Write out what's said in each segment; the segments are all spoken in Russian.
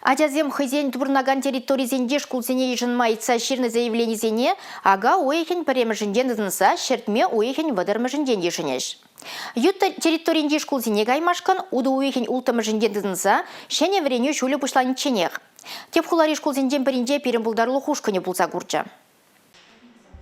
Адязем хызен турнаган территоризенде шкулзене ежін майца ширны заявленизене, ага уехен паремжінден дынса, шертме уехен вадырмыжінден ешінеш. Ютта территоринде шкулзене гаймашкан, уды уехен ултамыжінден дынса, шене вреню шулі бұшланченех. Теп хулари шкулзенден бірінде перембулдарлы хушкыне булса гурча.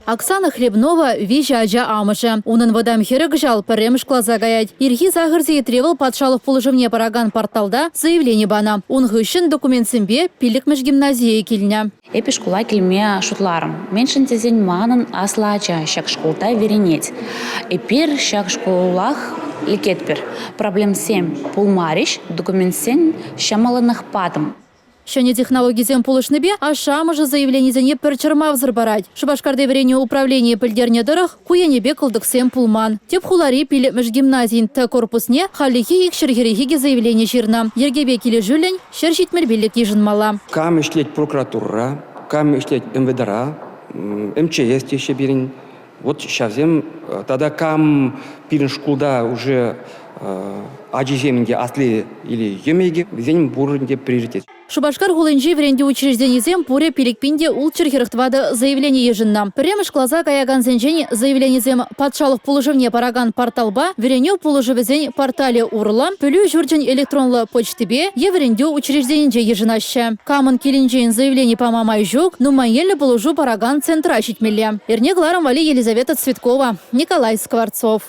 Оксана Хлебнова вижа ажа амышы. Унын водам херек жал піремш клаза гаять. Ирхи загырзе тревел патшалық положевне параган порталда заявление бана. Он гыщен документ сымбе пилікміш гимназия келіне. Эпи школа келме шутларым. Меншін тезен манын асла ача шак школта веренеть. Эпир шак школах лекетпер. Проблем 7 пулмариш, документ 7 шамалынах патым. Шөне технологизем пулышныбе, а шамыжы заявленизене перчерма взырбарать. Шубашкарды врене управление пыльдерне дырых, куянебе кылдыксем пулман. Теп хулари пилепмеш гимназин Т корпусне халихи ик шергерихиге заявление жирна. Ергебе келе жүлень, шершитмер билік ежінмала. Кам ишлеть прокуратура, кам ишлеть МВДра, МЧС еще берин. Вот сейчас тогда кам пирин шкулда уже аджиземинге асли или емеге, зеним бурынде приоритет. Шубашкар гулынжи вренде учрежденизем пуре пиликпинде улчерхерхтвады заявление ежинна. Премеш клаза каяган зенжень заявленизем патшалық положевне параган порталба, вреню положевезень портале урла, пылю журджень электронлы почтебе, евренде учрежденинже ежинаща. Камын келинжейн заявление помамай жук, но майелі положу параган центра щитмеле. Эрне Гларом Вали Елизавета Цветкова, Николай Скворцов.